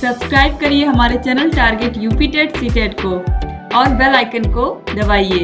Subscribe करिए हमारे channel target UP TET CTET को और बेल आइकन को दबाइए।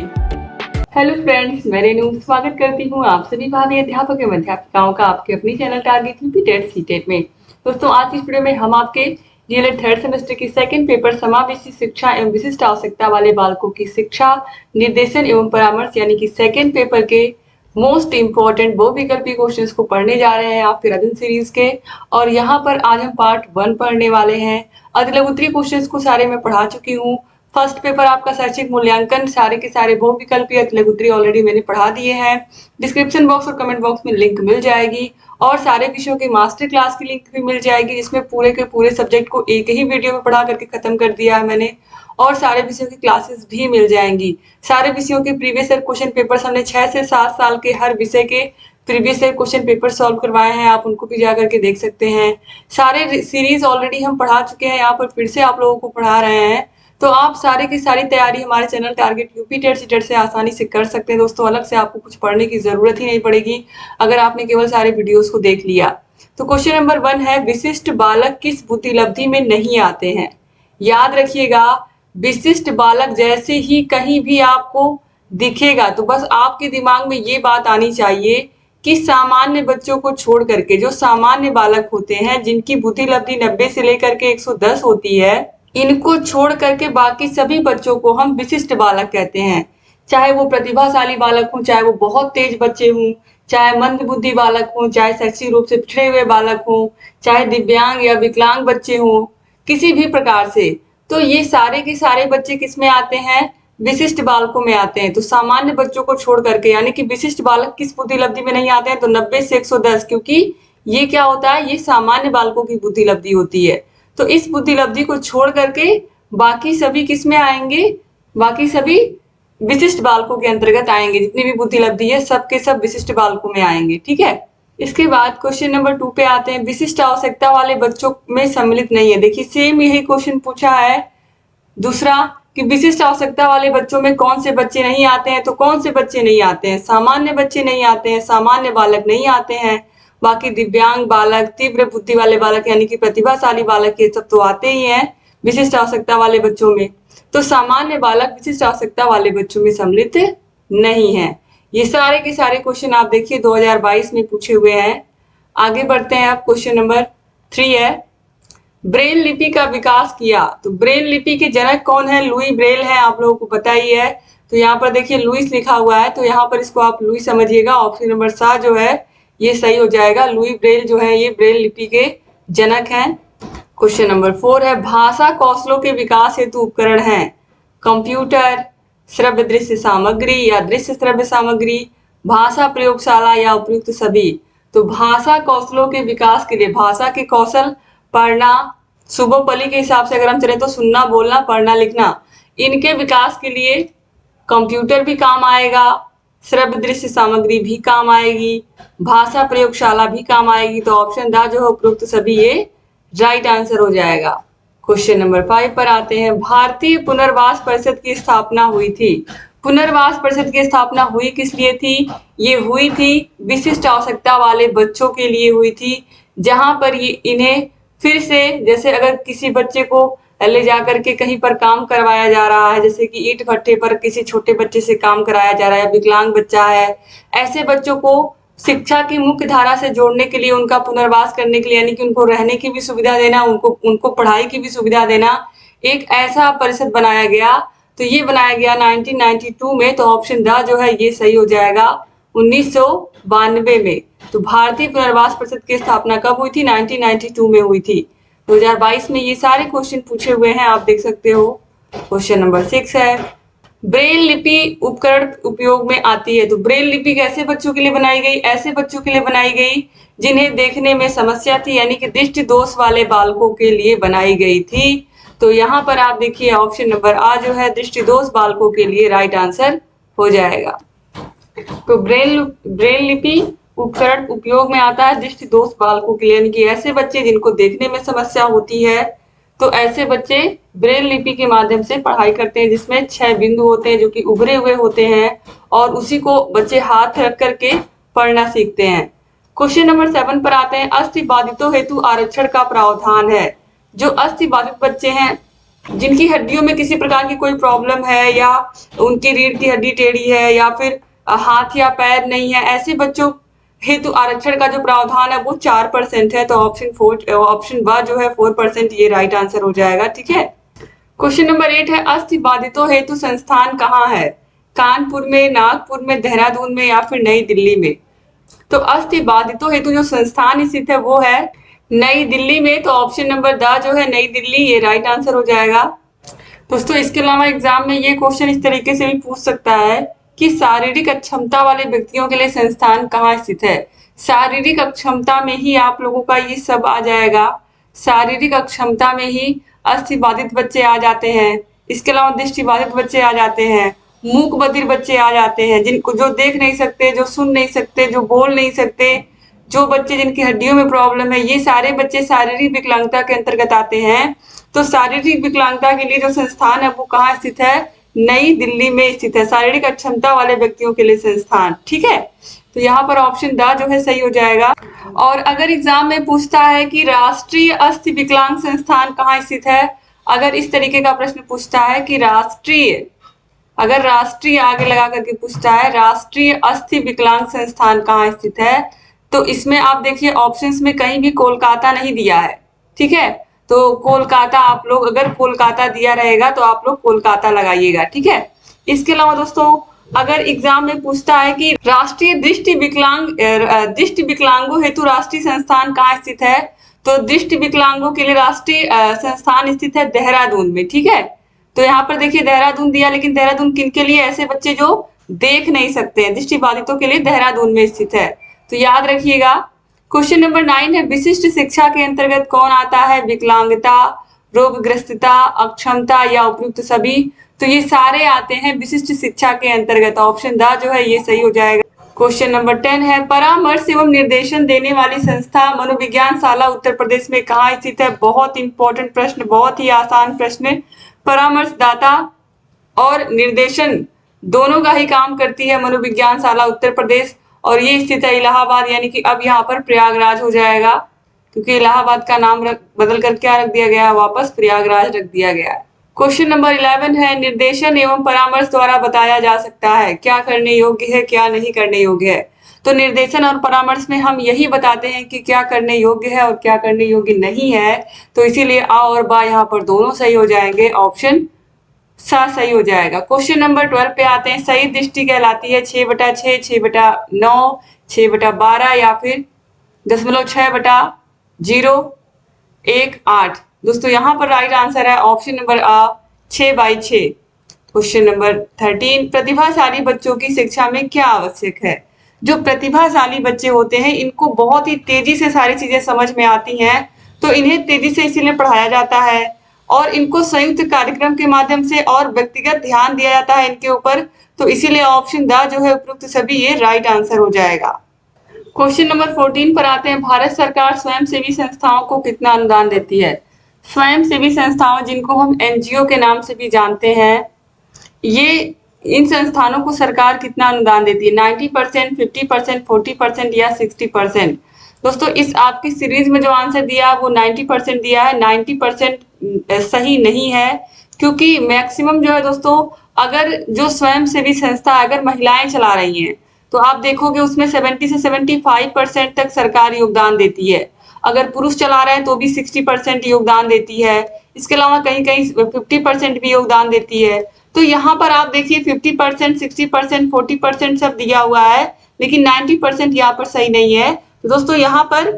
हेलो फ्रेंड्स, मैं रेनू स्वागत करती हूँ आप सभी भावी अध्यापक एवं अध्यापिकाओं का आपके अपनी channel target UP TET CTET में। दोस्तों, आज इस वीडियो में हम आपके डीएलएड थर्ड सेमेस्टर की सेकंड पेपर समावेशी शिक्षा एवं विशिष्ट आवश्यकता वाले बालकों की शिक्षा निर्देशन एवं परामर्श यानी कि सेकंड पेपर के मोस्ट इम्पोर्टेंट बहुविकल्पी क्वेश्चंस को पढ़ने जा रहे हैं आपके रजन सीरीज के। और यहाँ पर आज हम पार्ट 1 पढ़ने वाले हैं। अधिलघुत्री क्वेश्चंस को सारे मैं पढ़ा चुकी हूँ। फर्स्ट पेपर आपका शैक्षिक मूल्यांकन सारे के सारे बहुविकल्पी अधिलघुत्री ऑलरेडी मैंने पढ़ा दिए हैं। डिस्क्रिप्शन बॉक्स और कमेंट बॉक्स में लिंक मिल जाएगी और सारे विषयों की मास्टर क्लास की लिंक भी मिल जाएगी, जिसमें पूरे के पूरे सब्जेक्ट को एक ही वीडियो में पढ़ा करके खत्म कर दिया है मैंने। और सारे विषयों की क्लासेस भी मिल जाएंगी। सारे विषयों के प्रीवियस ईयर क्वेश्चन पेपर्स हमने 6 से 7 साल के हर विषय के previous year question paper solve करवाए हैं, आप उनको भी जा करके देख सकते हैं। सारे सीरीज ऑलरेडी हम पढ़ा चुके हैं, यहाँ पर फिर से आप लोगों को पढ़ा रहे हैं। तो आप सारे की सारी तैयारी हमारे channel target UP TET CTET से आसानी से कर सकते हैं। दोस्तों, अलग से आपको कुछ पढ़ने की जरूरत ही नहीं पड़ेगी अगर आपने केवल सारे वीडियोस को देख लिया। तो क्वेश्चन नंबर 1 है, विशिष्ट बालक किस बुद्धिलब्धि में नहीं आते हैं? याद रखिएगा, विशिष्ट बालक जैसे ही कहीं भी आपको दिखेगा तो बस आपके दिमाग में ये बात आनी चाहिए कि सामान्य बच्चों को छोड़ करके जो सामान्य बालक होते हैं, जिनकी बुद्धिलब्धि 90 से लेकर के 110 होती है, इनको छोड़ करके बाकी सभी बच्चों को हम विशिष्ट बालक कहते हैं। चाहे वो प्रतिभाशाली बालक हों, चाहे वो बहुत तेज बच्चे हों, चाहे मंद बुद्धि बालक हों, चाहे शैक्षिक रूप से पिछड़े हुए बालक हों, चाहे दिव्यांग या विकलांग बच्चे हों, किसी भी प्रकार से, तो ये सारे के सारे बच्चे किस में आते हैं? विशिष्ट बालकों में आते हैं। तो सामान्य बच्चों को छोड़ करके यानी कि विशिष्ट बालक किस बुद्धिलब्धि में नहीं आते हैं? तो 90 से 110, क्योंकि ये क्या होता है, ये सामान्य बालकों की बुद्धिलब्धि होती है। तो इस बुद्धिलब्धि को छोड़ करके बाकी सभी किस में आएंगे? बाकी सभी विशिष्ट बालकों के अंतर्गत आएंगे। जितनी भी बुद्धिलब्धि है सब के सब विशिष्ट बालकों में आएंगे। ठीक है। इसके बाद क्वेश्चन नंबर 2 पे आते हैं, विशिष्ट आवश्यकता वाले बच्चों में सम्मिलित नहीं है। देखिए, सेम यही क्वेश्चन पूछा है दूसरा कि विशिष्ट आवश्यकता वाले बच्चों में कौन से बच्चे नहीं आते हैं? तो कौन से बच्चे नहीं आते हैं? सामान्य बच्चे नहीं आते हैं, सामान्य बालक नहीं आते हैं। बाकी दिव्यांग बालक, तीव्र बुद्धि वाले बालक यानी कि प्रतिभाशाली बालक, ये सब तो आते ही हैं विशिष्ट आवश्यकता वाले बच्चों में। तो सामान्य बालक विशिष्ट आवश्यकता वाले बच्चों में सम्मिलित नहीं है। ये सारे के सारे क्वेश्चन आप देखिए 2022 में पूछे हुए हैं। आगे बढ़ते हैं। आप क्वेश्चन नंबर 3 है, ब्रेल लिपि का विकास किया। तो ब्रेल लिपि के जनक कौन है? लुई ब्रेल है, आप लोगों को पता ही है। तो यहाँ पर देखिए लुईस लिखा हुआ है, तो यहाँ पर इसको आप लुई समझिएगा। ऑप्शन नंबर 7 जो है ये सही हो जाएगा। लुई ब्रेल जो है ये ब्रेल लिपि के जनक हैं। क्वेश्चन नंबर 4 है, भाषा कौशलों के विकास हेतु उपकरण हैं कंप्यूटर, श्रव्य दृश्य सामग्री या दृश्य श्रव्य सामग्री, भाषा प्रयोगशाला या उपयुक्त सभी। तो भाषा कौशलों के विकास के लिए भाषा के कौशल, पढ़ना, सुबोपली के हिसाब से अगर हम चले तो सुनना, बोलना, पढ़ना, लिखना, इनके विकास के लिए कंप्यूटर भी काम आएगा, श्रव्य दृश्य सामग्री भी काम आएगी, भाषा प्रयोगशाला भी काम आएगी। तो ऑप्शन द जो है उपयुक्त सभी ये राइट आंसर हो जाएगा। क्वेश्चन नंबर 5 पर आते हैं, भारतीय पुनर्वास परिषद की स्थापना हुई थी। पुनर्वास परिषद की स्थापना हुई किस लिए थी? ये हुई थी विशिष्ट आवश्यकता वाले बच्चों के लिए हुई थी, जहां पर ये इन्हें फिर से, जैसे अगर किसी बच्चे को ले जाकर के कहीं पर काम करवाया जा रहा है, जैसे कि ईंट भट्टे पर किसी छोटे बच्चे से काम कराया जा रहा है, विकलांग बच्चा है, ऐसे बच्चों को शिक्षा की मुख्य धारा से जोड़ने के लिए, उनका पुनर्वास करने के लिए, यानी कि उनको रहने की भी सुविधा देना, उनको पढ़ाई की भी सुविधा देना, एक ऐसा परिषद बनाया गया। तो ये बनाया गया 1992 में। तो ऑप्शन द जो है ये सही हो जाएगा 1992 में। तो भारतीय पुनर्वास परिषद की स्थापना कब हुई थी? 1992 में हुई थी। 2022 में ये सारे क्वेश्चन पूछे हुए हैं, आप देख सकते हो। क्वेश्चन नंबर 6 है, ब्रेल लिपि उपकरण उपयोग में आती है। तो ब्रेल लिपि कैसे बच्चों के लिए बनाई गई? ऐसे बच्चों के लिए बनाई गई जिन्हें देखने में समस्या थी, यानी कि दृष्टि दोष वाले बालकों के लिए बनाई गई थी। तो यहाँ पर आप देखिए ऑप्शन नंबर आ जो है दृष्टि दोष बालकों के लिए राइट आंसर हो जाएगा। तो ब्रेल लिपि उपकरण उपयोग में आता है दृष्टि दोष बालकों के लिए, यानी कि ऐसे बच्चे जिनको देखने में समस्या होती है। तो ऐसे बच्चे ब्रेल लिपि के माध्यम से पढ़ाई करते हैं, जिसमें 6 बिंदु होते हैं जो कि उभरे हुए होते हैं, और उसी को बच्चे हाथ रख करके पढ़ना सीखते हैं। क्वेश्चन नंबर 7 पर आते हैं, अस्थि बाधितों हेतु आरक्षण का प्रावधान है। जो अस्थि बाधित बच्चे हैं, जिनकी हड्डियों में किसी प्रकार की कोई प्रॉब्लम है, या उनकी रीढ़ की हड्डी टेढ़ी है, या फिर हाथ या पैर नहीं है, ऐसे बच्चों हेतु आरक्षण का जो प्रावधान है वो 4% है। तो ऑप्शन ब जो है 4% ये राइट आंसर हो जाएगा। ठीक है। क्वेश्चन नंबर 8 है, अस्थि बाधितों हेतु संस्थान कहाँ है? कानपुर में, नागपुर में, देहरादून में, या फिर नई दिल्ली में? तो अस्थि बाधितों हेतु जो संस्थान स्थित है वो है नई दिल्ली में। तो ऑप्शन नंबर द जो है नई दिल्ली, ये राइट आंसर हो जाएगा। दोस्तों इसके अलावा एग्जाम में ये क्वेश्चन इस तरीके से भी पूछ सकता है कि शारीरिक अक्षमता वाले व्यक्तियों के लिए संस्थान कहाँ स्थित है? शारीरिक अक्षमता में ही आप लोगों का ये सब आ जाएगा। शारीरिक अक्षमता में ही अस्थि बाधित बच्चे आ जाते हैं। इसके अलावा दृष्टि बाधित बच्चे आ जाते हैं, मूक बधिर बच्चे आ जाते हैं, जिनको जो देख नहीं सकते, जो सुन नहीं सकते, जो बोल नहीं सकते, जो बच्चे जिनकी हड्डियों में प्रॉब्लम है, ये सारे बच्चे शारीरिक विकलांगता के अंतर्गत आते हैं। तो शारीरिक विकलांगता के लिए जो संस्थान है वो कहाँ स्थित है? नई दिल्ली में स्थित है, शारीरिक अक्षमता वाले व्यक्तियों के लिए संस्थान। ठीक है। तो यहाँ पर ऑप्शन द जो है सही हो जाएगा। और अगर एग्जाम में पूछता है कि राष्ट्रीय अस्थि विकलांग संस्थान कहाँ स्थित है, अगर इस तरीके का प्रश्न पूछता है कि अगर राष्ट्रीय आगे लगा करके पूछता है राष्ट्रीय अस्थि विकलांग संस्थान कहाँ स्थित है, तो इसमें आप देखिए ऑप्शंस में कहीं भी कोलकाता नहीं दिया है। ठीक है। तो कोलकाता, आप लोग अगर कोलकाता दिया रहेगा तो आप लोग कोलकाता लगाइएगा। ठीक है। इसके अलावा दोस्तों अगर एग्जाम में पूछता है कि राष्ट्रीय दृष्टि विकलांगों हेतु राष्ट्रीय संस्थान कहाँ स्थित है, तो दृष्टि विकलांगों के लिए राष्ट्रीय संस्थान स्थित है देहरादून में। ठीक है। तो यहाँ पर देखिए देहरादून दिया, लेकिन देहरादून किन के लिए? ऐसे बच्चे जो देख नहीं सकते हैं, दृष्टि बाधितों के लिए देहरादून में स्थित है। तो याद रखिएगा। क्वेश्चन नंबर 9 है, विशिष्ट शिक्षा के अंतर्गत कौन आता है? विकलांगता, रोगग्रस्तता, अक्षमता, या उपयुक्त सभी? तो ये सारे आते हैं विशिष्ट शिक्षा के अंतर्गत। ऑप्शन द जो है ये सही हो जाएगा। क्वेश्चन नंबर 10 है, परामर्श एवं निर्देशन देने वाली संस्था मनोविज्ञान शाला उत्तर प्रदेश में कहाँ स्थित है? बहुत इंपॉर्टेंट प्रश्न, बहुत ही आसान प्रश्न। परामर्शदाता और निर्देशन दोनों का ही काम करती है मनोविज्ञान शाला उत्तर प्रदेश, और ये स्थित है इलाहाबाद, यानी कि अब यहाँ पर प्रयागराज हो जाएगा, क्योंकि इलाहाबाद का नाम बदल कर क्या रख दिया गया है? वापस प्रयागराज रख दिया गया है। क्वेश्चन नंबर 11 है, निर्देशन एवं परामर्श द्वारा बताया जा सकता है क्या करने योग्य है, क्या नहीं करने योग्य है। तो निर्देशन और परामर्श में हम यही बताते हैं कि क्या करने योग्य है और क्या करने योग्य नहीं है। तो इसीलिए आ और बा यहाँ पर दोनों सही हो जाएंगे। ऑप्शन सा सही हो जाएगा। क्वेश्चन नंबर 12 पे आते हैं, सही दृष्टि कहलाती है 6/6, 6/9, 6/12, या फिर 0.6/018। दोस्तों यहाँ पर राइट आंसर है ऑप्शन नंबर आ, 6/6। क्वेश्चन नंबर 13, प्रतिभाशाली बच्चों की शिक्षा में क्या आवश्यक है? जो प्रतिभाशाली बच्चे होते हैं इनको बहुत ही तेजी से सारी चीजें समझ में आती हैं, तो इन्हें तेजी से इसीलिए पढ़ाया जाता है, और इनको संयुक्त कार्यक्रम के माध्यम से और व्यक्तिगत ध्यान दिया जाता है इनके ऊपर। तो इसीलिए ऑप्शन द जो है उपयुक्त सभी ये राइट आंसर हो जाएगा। क्वेश्चन नंबर 14 पर आते हैं, भारत सरकार स्वयंसेवी संस्थाओं को कितना अनुदान देती है? स्वयंसेवी संस्थाओं, जिनको हम एनजीओ के नाम से भी जानते हैं, ये इन संस्थानों को सरकार कितना अनुदान देती है? 90%, 50%, 40% या 60%? दोस्तों इस आपकी सीरीज में जो आंसर दिया वो 90% दिया है। 90% सही नहीं है, क्योंकि मैक्सिमम जो है दोस्तों, अगर जो स्वयंसेवी संस्था अगर महिलाएं चला रही हैं तो आप देखोगे उसमें 70 से 75% तक सरकार योगदान देती है। अगर पुरुष चला रहे हैं तो भी 60% योगदान देती है। इसके अलावा कहीं कहीं 50% भी योगदान देती है। तो यहाँ पर आप देखिए 50%, 60%, 40% सब दिया हुआ है, लेकिन 90% यहाँ पर सही नहीं है। तो दोस्तों यहाँ पर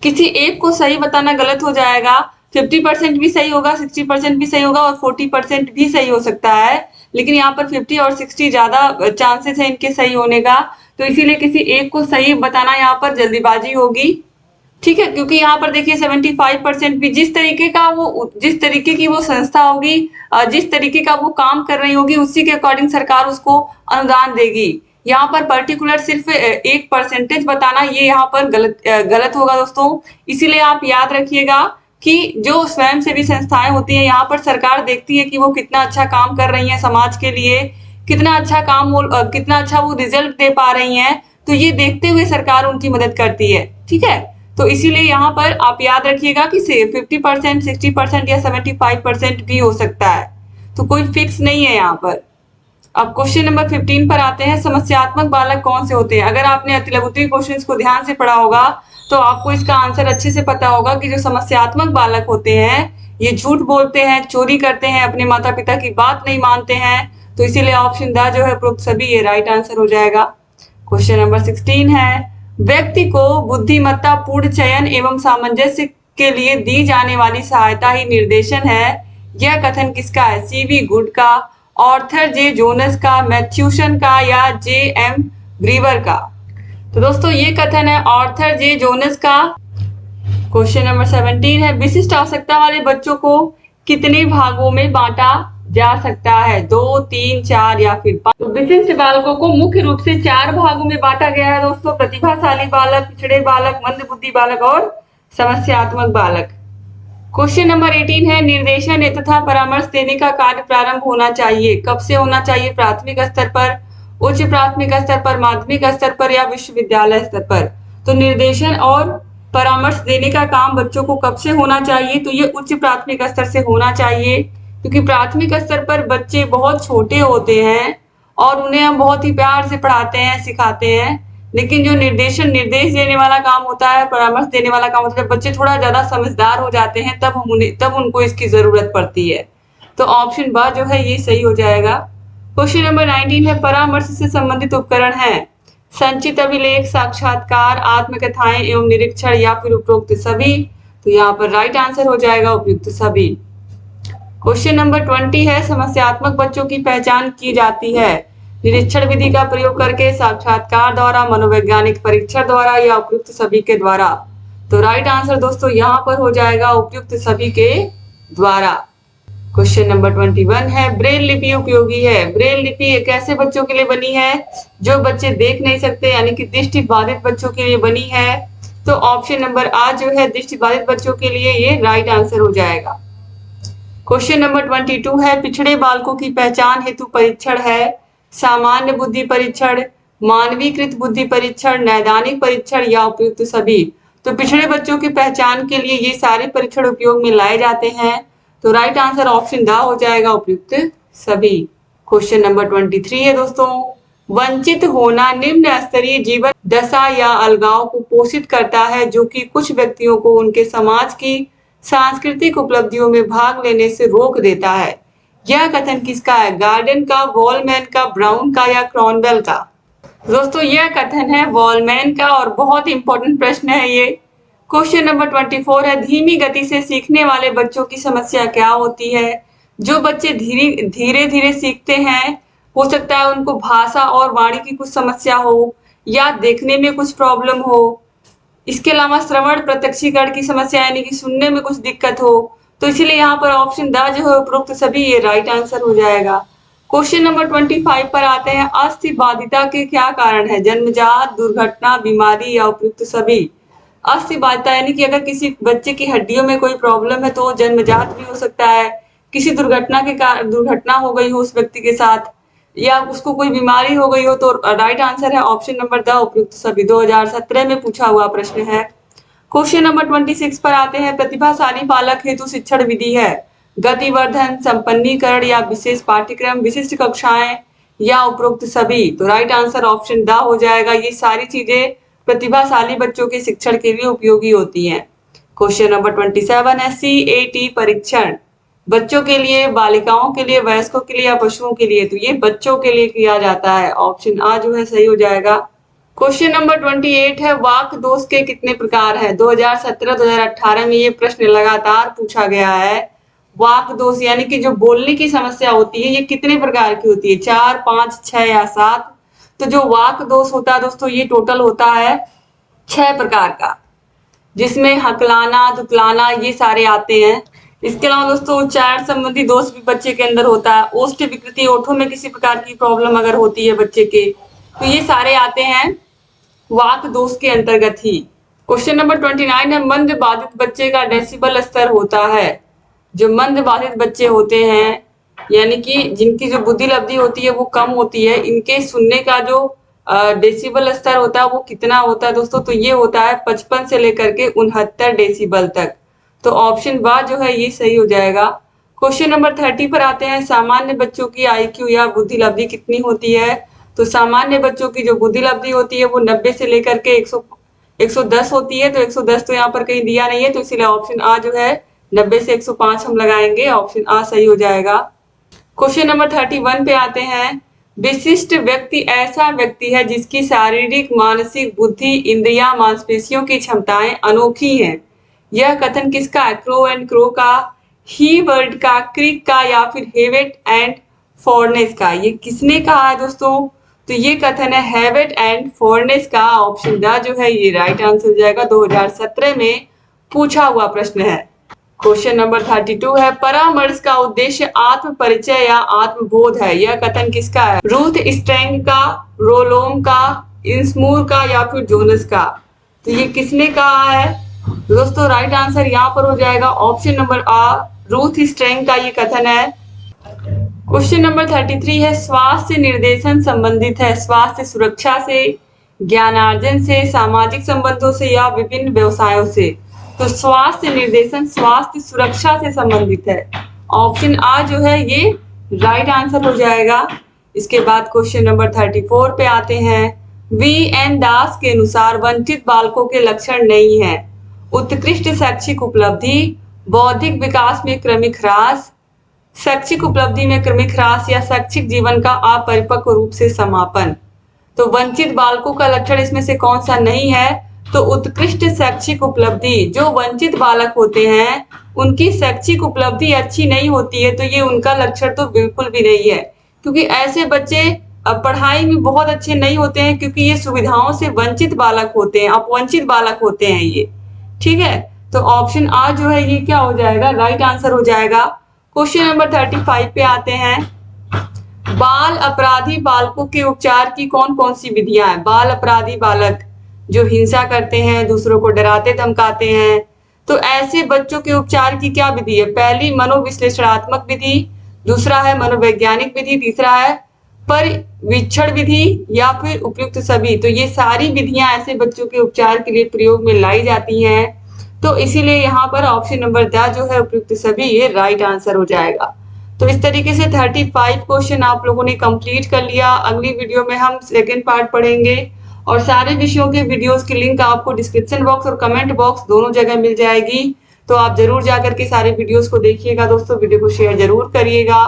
किसी एक को सही बताना गलत हो जाएगा। 50% भी सही होगा, 60% भी सही होगा, और 40% भी सही हो सकता है, लेकिन यहाँ पर 50 और 60 ज्यादा चांसेस है इनके सही होने का। तो इसीलिए किसी एक को सही बताना यहाँ पर जल्दीबाजी होगी। ठीक है, क्योंकि यहाँ पर देखिए 75% भी जिस तरीके की वो संस्था होगी, जिस तरीके का वो काम कर रही होगी, उसी के अकॉर्डिंग सरकार उसको अनुदान देगी। यहाँ पर पर्टिकुलर सिर्फ एक परसेंटेज बताना ये यहाँ पर गलत होगा दोस्तों। इसीलिए आप याद रखिएगा कि जो स्वयंसेवी संस्थाएं होती हैं, यहाँ पर सरकार देखती है कि वो कितना अच्छा काम कर रही हैं समाज के लिए, कितना अच्छा वो रिजल्ट दे पा रही हैं। तो ये देखते हुए सरकार उनकी मदद करती है। ठीक है, तो इसीलिए यहाँ पर आप याद रखिएगा कि 50%, 60% या 75% भी हो सकता है, तो कोई फिक्स नहीं है यहाँ पर। अब क्वेश्चन नंबर 15 पर आते हैं, समस्यात्मक बालक कौन से होते हैं। अगर आपने अतिलघुत्री क्वेश्चंस को ध्यान से पढ़ा होगा तो आपको इसका आंसर अच्छे से पता होगा कि जो समस्यात्मक बालक होते हैं ये झूठ बोलते हैं, चोरी करते हैं, अपने माता पिता की बात नहीं मानते हैं। तो इसीलिए ऑप्शन द जो है उपरोक्त सभी ये राइट आंसर हो जाएगा। क्वेश्चन नंबर 16 है, व्यक्ति को बुद्धिमत्ता पूर्ण चयन एवं सामंजस्य के लिए दी जाने वाली सहायता ही निर्देशन है। यह कथन किसका है? सीवी गुड का, ऑर्थर जे जोनस का, मैथ्यूसन का या जे एम ग्रीवर का? तो दोस्तों ये कथन है ऑर्थर जे जोनस का। क्वेश्चन नंबर 17 है, विशिष्ट आवश्यकता वाले बच्चों को कितने भागों में बांटा जा सकता है? 2, 3, 4 या फिर 5? तो विशिष्ट बालकों को मुख्य रूप से 4 भागों में बांटा गया है दोस्तों, प्रतिभाशाली बालक, पिछड़े बालक, मंदबुद्धि बालक और समस्यात्मक बालक। क्वेश्चन नंबर 18 है, निर्देशन तथा परामर्श देने का कार्य प्रारंभ होना चाहिए। कब से होना चाहिए? प्राथमिक स्तर पर, उच्च प्राथमिक स्तर पर, माध्यमिक स्तर पर या विश्वविद्यालय स्तर पर? तो निर्देशन और परामर्श देने का काम बच्चों को कब से होना चाहिए? तो ये उच्च प्राथमिक स्तर से होना चाहिए, क्योंकि प्राथमिक स्तर पर बच्चे बहुत छोटे होते हैं और उन्हें हम बहुत ही प्यार से पढ़ाते हैं, सिखाते हैं। लेकिन जो निर्देश देने वाला काम होता है, परामर्श देने वाला काम होता है, जब बच्चे थोड़ा ज्यादा समझदार हो जाते हैं तब उनको इसकी जरूरत पड़ती है। तो ऑप्शन ब जो है ये सही हो जाएगा। क्वेश्चन नंबर 19 है, परामर्श से संबंधित उपकरण है संचित अभिलेख, साक्षात्कार, आत्मकथाएं एवं निरीक्षण या फिर उपरोक्त सभी? तो यहाँ पर राइट आंसर हो जाएगा उपयुक्त सभी। क्वेश्चन नंबर 20 है, समस्यात्मक बच्चों की पहचान की जाती है निरीक्षण विधि का प्रयोग करके, साक्षात्कार द्वारा, मनोवैज्ञानिक परीक्षण द्वारा या उपयुक्त सभी के द्वारा? तो राइट आंसर दोस्तों यहाँ पर हो जाएगा उपयुक्त सभी के द्वारा। क्वेश्चन नंबर 21 है, ब्रेल लिपि उपयोगी है। ब्रेल लिपि एक ऐसे बच्चों के लिए बनी है जो बच्चे देख नहीं सकते, यानी कि दृष्टि बाधित बच्चों के लिए बनी है। तो ऑप्शन नंबर आ जो है दृष्टि बाधित बच्चों के लिए ये राइट आंसर हो जाएगा। क्वेश्चन नंबर 22 है, पिछड़े बालकों की पहचान हेतु परीक्षण है सामान्य बुद्धि परीक्षण, मानवीकृत बुद्धि परीक्षण, नैदानिक परीक्षण या उपयुक्त सभी? तो पिछड़े बच्चों की पहचान के लिए ये सारे परीक्षण उपयोग में लाए जाते हैं। तो राइट आंसर ऑप्शन द हो जाएगा उपयुक्त सभी। क्वेश्चन नंबर 23 है दोस्तों, वंचित होना निम्न स्तरीय जीवन दशा या अलगाव को पोषित करता है जो कि कुछ व्यक्तियों को उनके समाज की सांस्कृतिक उपलब्धियों में भाग लेने से रोक देता है। यह कथन किसका है? गार्डन का, वॉलमैन का, ब्राउन का या क्रॉनवेल का? दोस्तों यह कथन है वॉलमैन का और बहुत इंपॉर्टेंट प्रश्न है ये। क्वेश्चन नंबर 24 है, धीमी गति से सीखने वाले बच्चों की समस्या क्या होती है? जो बच्चे धीरे धीरे सीखते हैं, हो सकता है उनको भाषा और वाणी की कुछ समस्या हो या देखने में कुछ प्रॉब्लम हो। इसके अलावा श्रवण प्रत्यक्षीकरण की समस्या यानी कि सुनने में कुछ दिक्कत हो। तो इसलिए यहाँ पर ऑप्शन द जो है उपरोक्त सभी ये राइट आंसर हो जाएगा। क्वेश्चन नंबर 25 पर आते हैं, अस्थि बाधिता के क्या कारण है? जन्मजात, दुर्घटना, बीमारी या उपयुक्त सभी? अस्थि बाधिता यानी कि अगर किसी बच्चे की हड्डियों में कोई प्रॉब्लम है तो जन्मजात भी हो सकता है, किसी दुर्घटना हो गई हो उस व्यक्ति के साथ, या उसको कोई बीमारी हो गई हो। तो राइट आंसर है ऑप्शन नंबर द उपयुक्त सभी। 2017 में पूछा हुआ प्रश्न है। क्वेश्चन नंबर 26 पर आते हैं, प्रतिभाशाली बालक हेतु शिक्षण विधि है गतिवर्धन, संपन्नीकरण या विशेष पाठ्यक्रम, विशिष्ट कक्षाएं या उपरोक्त सभी? तो राइट आंसर ऑप्शन द हो जाएगा। ये सारी चीजें प्रतिभाशाली बच्चों के शिक्षण के लिए उपयोगी होती हैं। क्वेश्चन नंबर 27 है, CAT परीक्षण बच्चों के लिए, बालिकाओं के लिए, वयस्कों के लिए या पशुओं के लिए? तो ये बच्चों के लिए किया जाता है। ऑप्शन आ जो है सही हो जाएगा। क्वेश्चन नंबर 28 है, वाक दोष के कितने प्रकार है? 2017-2018 में ये प्रश्न लगातार पूछा गया है। वाक दोष यानी कि जो बोलने की समस्या होती है ये कितने प्रकार की होती है? 4, 5, 6 या 7? तो जो वाक दोष होता है दोस्तों ये टोटल होता है 6 प्रकार का, जिसमें हकलाना, तुतलाना ये सारे आते हैं। इसके अलावा दोस्तों उच्चारण संबंधी दोष भी बच्चे के अंदर होता है। ओष्ठ विकृति, ओठों में किसी प्रकार की प्रॉब्लम अगर होती है बच्चे के, तो ये सारे आते हैं वाक दोष के अंतर्गत ही। क्वेश्चन नंबर 29 है, मंद बाधित बच्चे का डेसिबल स्तर होता है। जो मंद बाधित बच्चे होते हैं यानी कि जिनकी जो बुद्धि लब्धि होती है वो कम होती है, इनके सुनने का जो डेसिबल स्तर होता है वो कितना होता है दोस्तों, तो ये होता है 55 से लेकर के 69 डेसिबल तक। तो ऑप्शन बा जो है ये सही हो जाएगा। क्वेश्चन नंबर 30 पर आते हैं। सामान्य बच्चों की IQ या बुद्धि लब्धि कितनी होती है? तो सामान्य बच्चों की जो बुद्धि लब्धि होती है वो 90 से लेकर के 110 होती है। तो 110 तो यहाँ पर कहीं दिया नहीं है, तो इसीलिए ऑप्शन आ जो है 90 से 105 हम लगाएंगे, ऑप्शन आ सही हो जाएगा। क्वेश्चन नंबर 31 पे आते हैं। विशिष्ट व्यक्ति ऐसा व्यक्ति है जिसकी शारीरिक, मानसिक, बुद्धि, इंद्रिया, मांसपेशियों की क्षमताएं अनोखी हैं। यह कथन किसका है? क्रो एंड क्रो का, ही वर्ड का, क्रिक का, या फिर हेवेट एंड फॉरनेस का? ये किसने कहा है दोस्तों? तो ये कथन है हेवेट एंड फॉरनेस का। ऑप्शन ड जो है ये राइट आंसर हो जाएगा। 2017 में पूछा हुआ प्रश्न है। क्वेश्चन नंबर 32 है। परामर्श का उद्देश्य आत्म परिचय या आत्मबोध है। यह कथन किसका है? रूथ स्ट्रैंग का, रोलोम का, इंसमूर का, या फिर जोनस का? तो ये किसने कहा है दोस्तों? राइट आंसर यहाँ पर हो जाएगा ऑप्शन नंबर आ, रूथ स्ट्रैंग का ये कथन है। क्वेश्चन नंबर 33 है। स्वास्थ्य निर्देशन संबंधित है स्वास्थ्य सुरक्षा से, ज्ञानार्जन से, सामाजिक संबंधों से, या विभिन्न व्यवसायों से? तो स्वास्थ्य निर्देशन स्वास्थ्य सुरक्षा से संबंधित है। ऑप्शन आ जो है ये राइट आंसर हो जाएगा। इसके बाद क्वेश्चन नंबर 34 पे आते हैं। VN दास के अनुसार वंचित बालकों के लक्षण नहीं है। उत्कृष्ट शैक्षिक उपलब्धि, बौद्धिक विकास में क्रमिक ह्रास, शैक्षिक उपलब्धि में क्रमिक ह्रास, या शैक्षिक जीवन का अपरिपक्व रूप से समापन? तो वंचित बालकों का लक्षण इसमें से कौन सा नहीं है? तो उत्कृष्ट शैक्षिक उपलब्धि। जो वंचित बालक होते हैं उनकी शैक्षिक उपलब्धि अच्छी नहीं होती है, तो ये उनका लक्षण तो बिल्कुल भी नहीं है, क्योंकि ऐसे बच्चे पढ़ाई में बहुत अच्छे नहीं होते हैं, क्योंकि ये सुविधाओं से वंचित बालक होते हैं, अपवंचित बालक होते हैं ये। ठीक है, तो ऑप्शन आ जो है ये क्या हो जाएगा? राइट आंसर हो जाएगा। क्वेश्चन नंबर 35 पे आते हैं। बाल अपराधी बालकों के उपचार की कौन कौन सी विधियां हैं? बाल अपराधी बालक जो हिंसा करते हैं, दूसरों को डराते धमकाते हैं, तो ऐसे बच्चों के उपचार की क्या विधि है? पहली मनोविश्लेषणात्मक विधि, दूसरा है मनोवैज्ञानिक विधि, तीसरा है परिवीक्षण विधि, या फिर उपयुक्त सभी? तो ये सारी विधियां ऐसे बच्चों के उपचार के लिए प्रयोग में लाई जाती हैं, तो इसीलिए यहाँ पर ऑप्शन नंबर द जो है उपयुक्त सभी ये राइट आंसर हो जाएगा। तो इस तरीके से 35 क्वेश्चन आप लोगों ने कंप्लीट कर लिया। अगली वीडियो में हम सेकेंड पार्ट पढ़ेंगे, और सारे विषयों के वीडियोस की लिंक आपको डिस्क्रिप्शन बॉक्स और कमेंट बॉक्स दोनों जगह मिल जाएगी, तो आप जरूर जाकर के सारे वीडियोस को देखिएगा दोस्तों। वीडियो को शेयर जरूर करिएगा,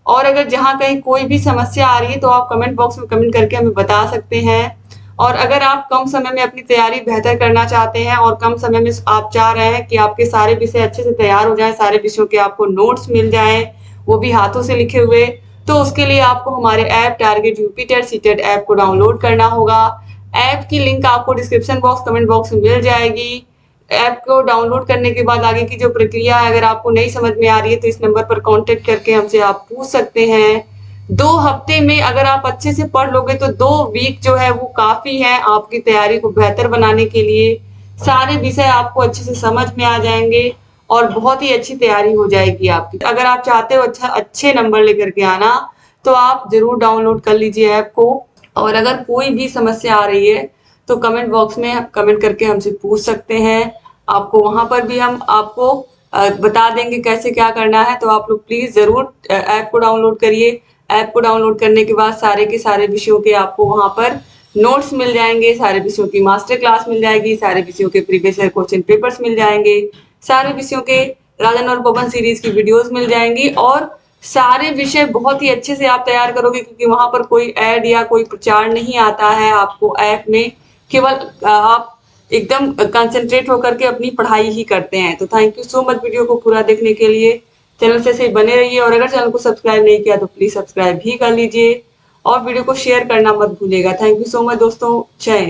और अगर जहां कहीं कोई भी समस्या आ रही है तो आप कमेंट बॉक्स में कमेंट करके हमें बता सकते हैं। और अगर आप कम समय में अपनी तैयारी बेहतर करना चाहते हैं, और कम समय में आप चाह रहे हैं कि आपके सारे विषय अच्छे से तैयार हो जाएं, सारे विषयों के आपको नोट्स मिल जाएं, वो भी हाथों से लिखे हुए, तो उसके लिए आपको हमारे app target UP TET CTET app को डाउनलोड करना होगा। ऐप की लिंक आपको डिस्क्रिप्शन बॉक्स कमेंट बॉक्स में मिल जाएगी। ऐप को डाउनलोड करने के बाद आगे की जो प्रक्रिया है, अगर आपको नहीं समझ में आ रही है तो इस नंबर पर कांटेक्ट करके हमसे आप पूछ सकते हैं। 2 हफ्ते में अगर आप अच्छे से पढ़ लोगे तो 2 वीक जो है वो काफी है आपकी तैयारी को बेहतर बनाने के लिए। सारे विषय आपको अच्छे से समझ में आ जाएंगे और बहुत ही अच्छी तैयारी हो जाएगी आपकी। अगर आप चाहते हो अच्छे नंबर लेकर के आना, तो आप जरूर डाउनलोड कर लीजिए ऐप को। और अगर कोई भी समस्या आ रही है तो कमेंट बॉक्स में कमेंट करके हमसे पूछ सकते हैं। आपको वहां पर भी हम आपको बता देंगे कैसे क्या करना है। तो आप लोग प्लीज जरूर ऐप को डाउनलोड करिए। ऐप को डाउनलोड करने के बाद सारे के सारे विषयों के आपको वहां पर नोट्स मिल जाएंगे, सारे विषयों की मास्टर क्लास मिल जाएगी, सारे विषयों के प्रीवियस ईयर क्वेश्चन पेपर्स मिल जाएंगे, सारे विषयों के राजन और पवन सीरीज की वीडियोस मिल जाएंगी, और सारे विषय बहुत ही अच्छे से आप तैयार करोगे, क्योंकि वहां पर कोई ऐड या कोई प्रचार नहीं आता है आपको ऐप में। केवल आप एकदम कंसंट्रेट होकर के अपनी पढ़ाई ही करते हैं। तो thank you so much video को पूरा देखने के लिए। चैनल से ऐसे बने रहिए, और अगर चैनल को सब्सक्राइब नहीं किया तो प्लीज सब्सक्राइब भी कर लीजिए, और वीडियो को शेयर करना मत भूलिएगा। थैंक यू सो मच दोस्तों। जय हिंद।